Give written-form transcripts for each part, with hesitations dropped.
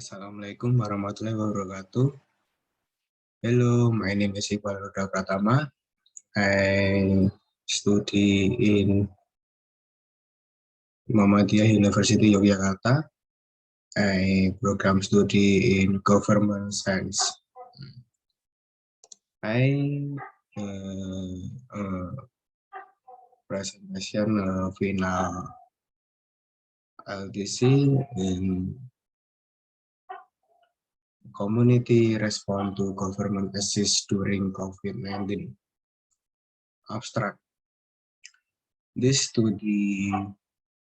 Assalamualaikum warahmatullahi wabarakatuh. Hello, my name is Iqbal Pratama. I study in Muhammadiyah University Yogyakarta. I program study in Government Science. I presentation final LTC in Community Response to Government Assist during COVID-19. Abstract. This study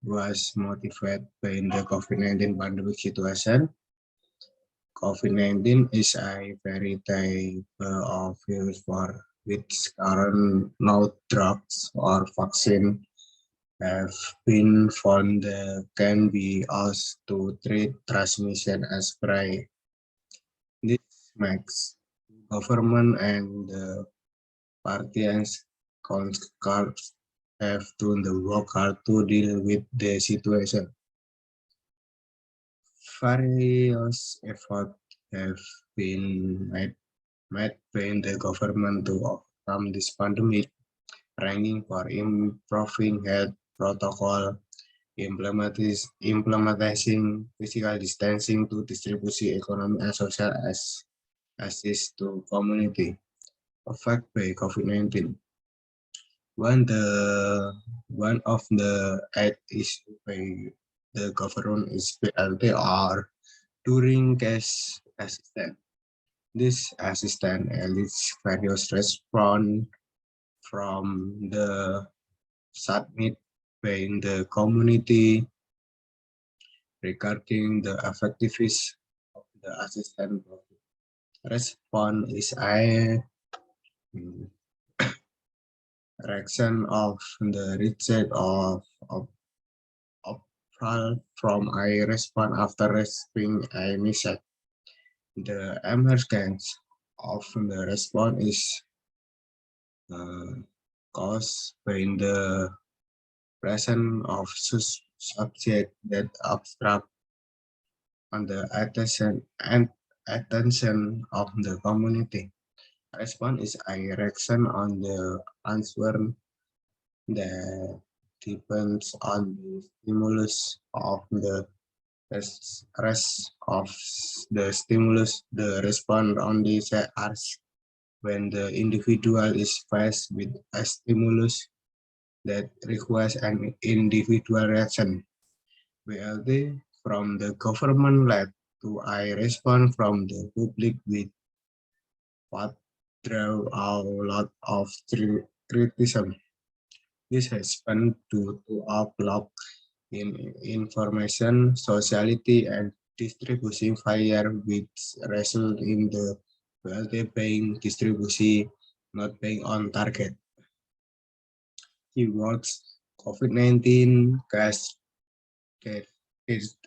was motivated by the COVID-19 pandemic situation. COVID-19 is a very type of virus for which current no drugs or vaccine have been found that can be used to treat transmission as spray. This makes government and the parties concerned have to work hard to deal with the situation. Various efforts have been made by the government to overcome this pandemic, ranging for improving health protocol, implementing physical distancing to distribution economic and social assist to community affected by COVID-19. One of the eight issues by the government is BLT or during cash assistance. This assistance elicits various response from the submit by the community regarding the effectiveness of the assistance. Response is a reaction of the reject of from a response after receiving a message. The emergence of the response is caused by the presence of subject that obstruct on the attention of the community. Response is a reaction on the answer that depends on the stimulus of the rest of the stimulus. The response only asked when the individual is faced with a stimulus that requires an individual reaction. BLT from the government led to a response from the public with what drew a lot of criticism. This has been due to a block in information, sociality, and distribution failure, which result in the BLT being distribution not being on target. Keywords: COVID-19, cash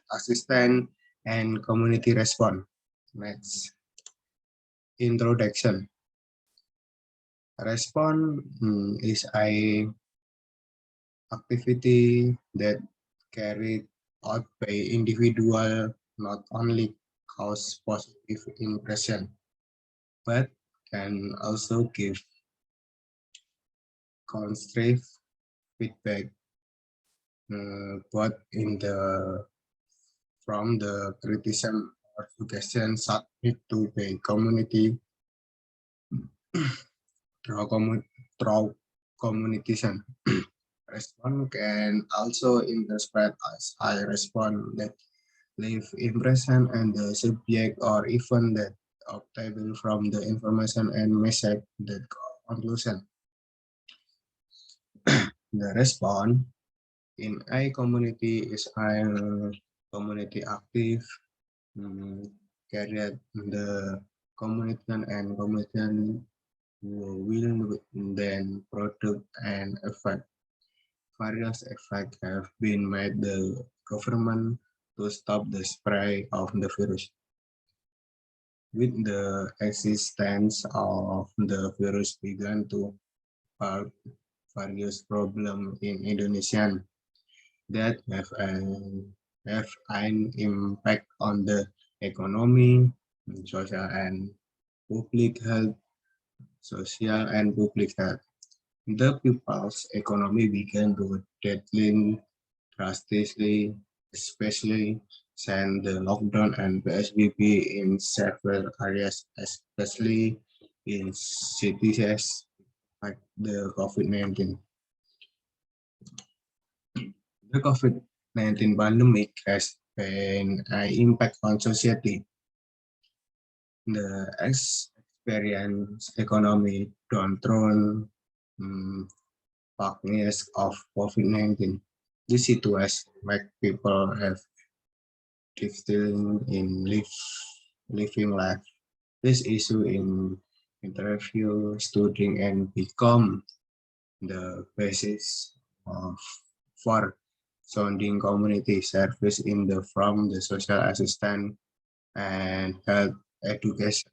assistance, and community response. Next, introduction. Response is a activity that carried out by individual not only cause positive impression, but can also give constructive feedback, both in the from the criticism or suggestion submitted to the community through communication. Response can also interpret as a response that leave impression and the subject or even that obtainable from the information and message that conclusion. The response in a community is a community active carried the communication and communication will then produce an effect. Various efforts have been made the government to stop the spread of the virus. With the existence of the virus began to spark various problems in Indonesia that have an impact on the economy, social and public health, social and public health. The people's economy began to decline drastically, especially since the lockdown and PSBB in several areas, especially in cities like the COVID-19. The COVID-19 pandemic has been an impact on society. The experience economy downturn um, darkness of COVID-19. This situation make people have difficulty in living life. This issue in interview, studying, and become the basis of for sounding community service in the from the social assistance and health education.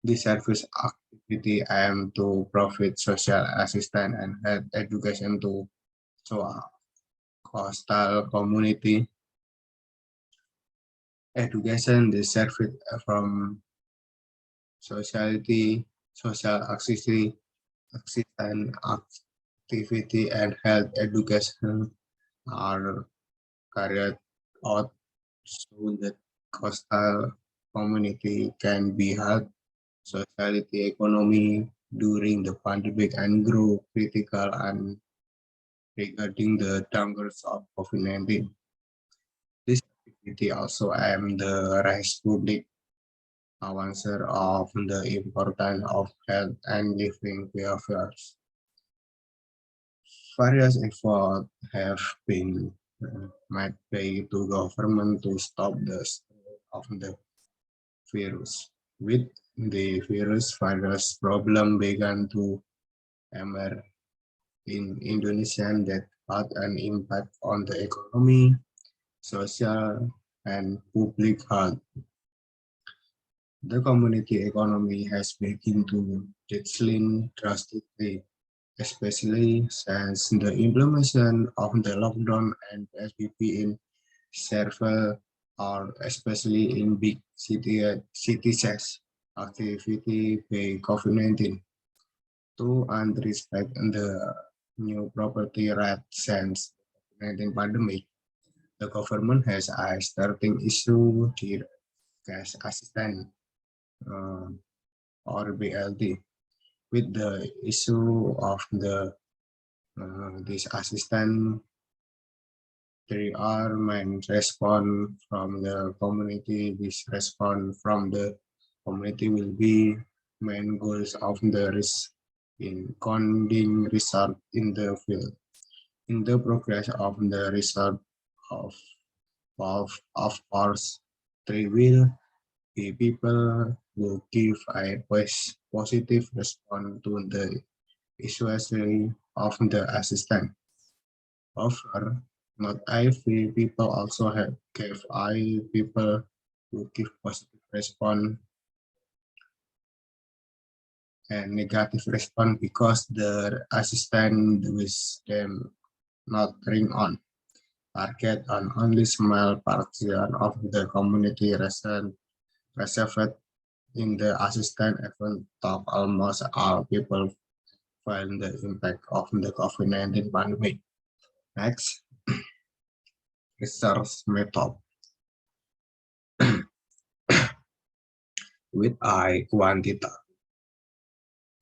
This service activity aim to provide social assistance and health education to so coastal community. Education the service from society, social assistance activity and health education are carried out so that coastal community can be helped society economy during the pandemic and grow critical and regarding the dangers of COVID-19. This activity also aims the raise public awareness of the importance of health and living behaviors. Various efforts have been made by the government to stop the spread of the virus. With the virus problem began to emerge in Indonesia that had an impact on the economy, social, and public health. The community economy has begun to decline drastically, especially since the implementation of the lockdown and SPP in several or especially in big cities activity by COVID-19 to unrespect the new property right since COVID-19 pandemic. The government has a starting issue the cash assistance uh, or BLT with the issue of the this assistant. There are main response from the community. This response from the community will be main goals of the risk in conding result in the field. In the progress of the result of of course, there will be people who give a positive response to the issue of the assistant. However, not every people also have gave I people who give positive response and negative response because the assistant with them not ring on target on only small portion of the community reserved in the assistant event top almost all people feel the impact of the COVID-19 pandemic. Next, research method with I quantitative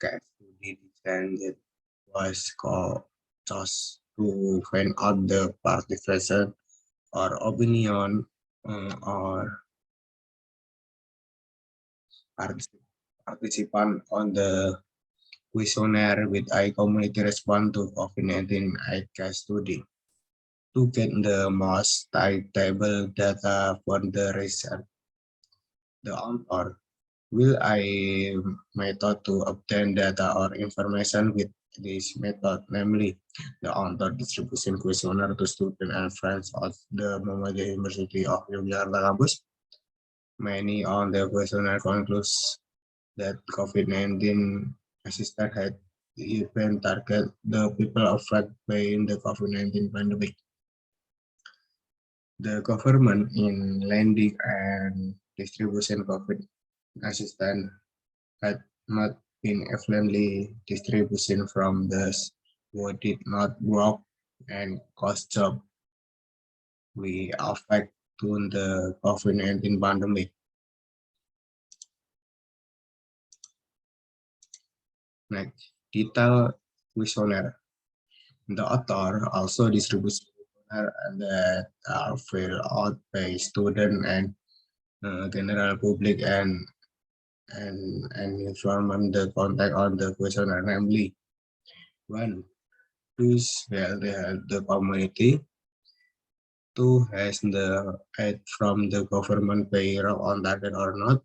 case study design that was called just to find out the participation or opinion or participant on the questionnaire with I community respond to COVID-19 I case study. To get the most table data for the research, the author will I method to obtain data or information with this method, namely the author distribution questionnaire to students and friends of the Muhammadiyah University of Yogyakarta campus. Many on the questionnaire concludes that COVID-19 assistant had even target the people affected by the COVID-19 pandemic. The government in lending and distribution COVID assistance had not been evenly distribution from those who did not work and cost job we affect to the COVID-19 pandemic. Next, detail questionnaire. The author also distributes questionnaire that are filled out by student and general public and inform the contact on the questionnaire, namely one, choose where they have the community. Two, has the aid from the government payroll on target or not?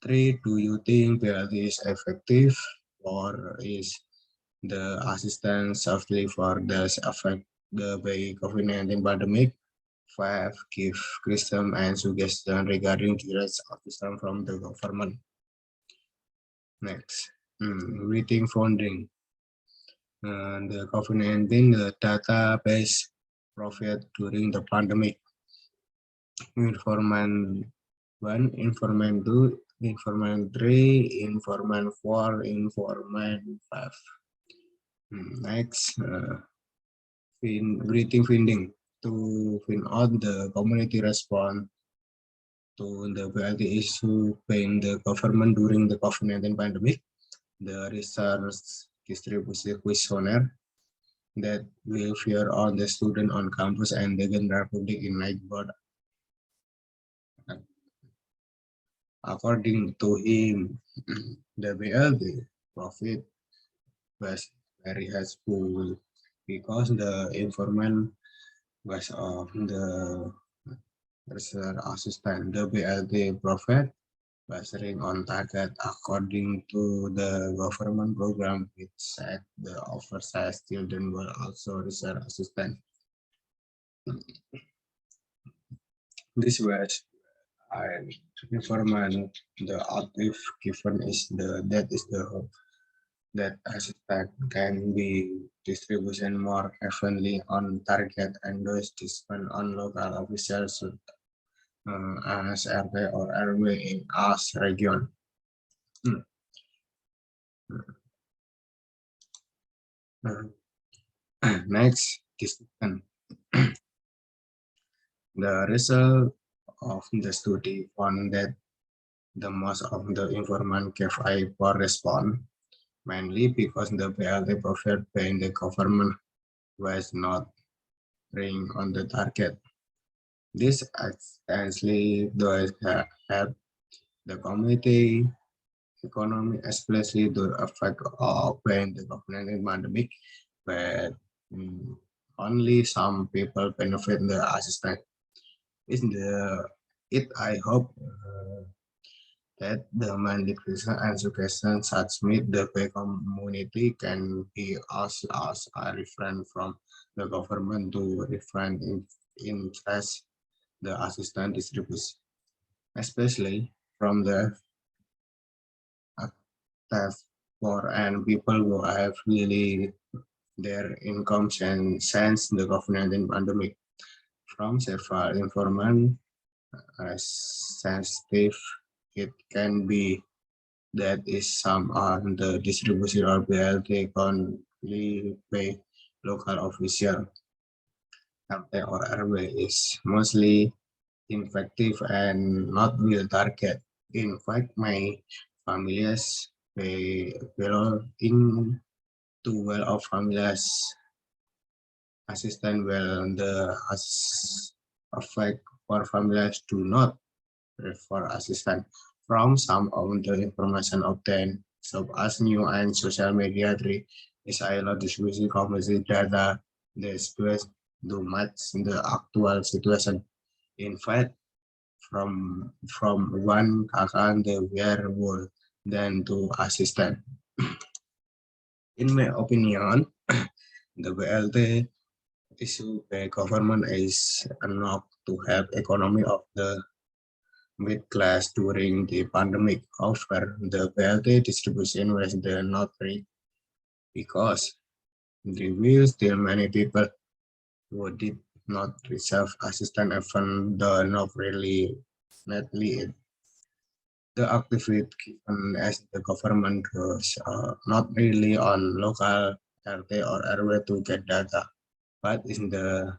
Three, do you think PLT is effective? Four, is the assistance softly for the affect the by COVID-19 pandemic? Five, give criticism and suggestion regarding direct assistance from the government. Next, waiting funding. The COVID-19 database profit during the pandemic. Informant 1, informant 2, informant 3, informant 4, informant 5. Next, breathing finding to find out the community response to the BLT issue by the government during the COVID-19 pandemic. The research distribution questionnaire that will appear on the student on campus and the general public in Iqbal. According to him, the BLT profit was very helpful because the informant was of the research assistant. The BLT profit was ring on target according to the government program, which said the oversized children were also research assistant. This was an informant. The if given is the that assistant can be distribution more evenly on target and those dispensed on local officials as RT or RW in us region. Next, discussion. The result of the study found that the most of the informant gave a poor response, mainly because the BLT profit by the government was not ring on the target. This essentially does help the community economy, especially the effect of when the COVID-19 pandemic, but only some people benefit the assistance. I hope that the manipulation and suggestion such meet the community can be asked as a reference from the government to refrain in interest the assistance distribution, especially from the active poor and people who have really their incomes and since the COVID-19 pandemic. From several informant sensitive, it can be that is some on the distribution or BLT only by local official. RT or RW is mostly effective and not will target. In fact, my families belong to well of families assistant well the affect for families do not refer assistant from some of the information obtained. So as new and social media is a lot distribution community data the space do match the actual situation. In fact, from one kakak the wearable than to assistant. In my opinion, the BLT issue by government is enough to help economy of the mid class during the pandemic. However, the BLT distribution was the not free because there will still many people who did not reserve assistant even though not really netly the activity given as the government was not really on local RT or RW to get data, but in the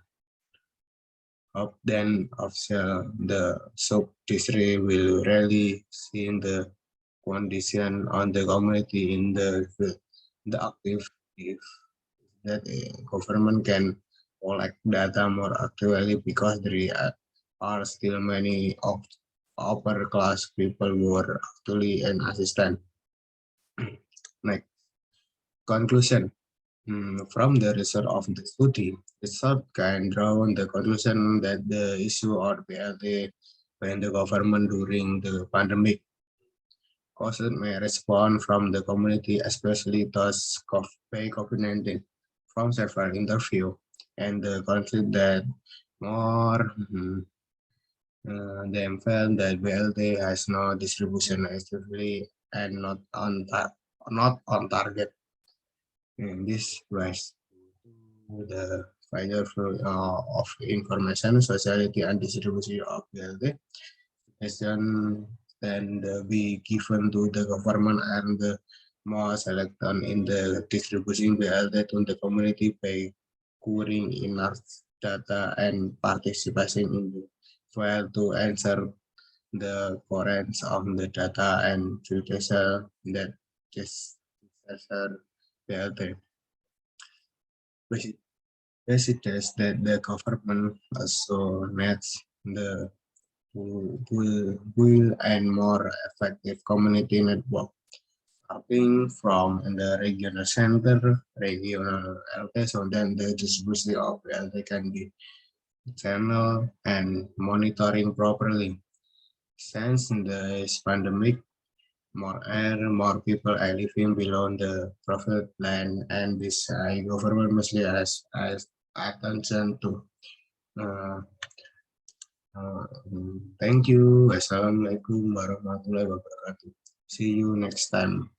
hope then of the sub district will really see the condition on the community in the field. The active if that government can collect data more accurately because there are still many of upper class people who are actually an assistant. Next, conclusion. From the result of the study, result can draw on the conclusion that the issue or BLT when the government during the pandemic causes may respond from the community, especially those by COVID-19, from several interview and the conflict that more them felt that BLT has no distribution actively and not on target. In this was the final flow of information, society, and distribution of BLT then be given to the government and the more selection in the distribution BLT to the community by curing enough data and participating in the file to answer the currents of the data and judicial that this BLT. Basically, that the government also needs the will and more effective community network, starting from the regional center, regional LT, so then the distribution of LT can be channel and monitoring properly. Since this pandemic, more people are living below the profit line, and this government mostly has attention to. Uh, thank you. Assalamualaikum warahmatullahi wabarakatuh. See you next time.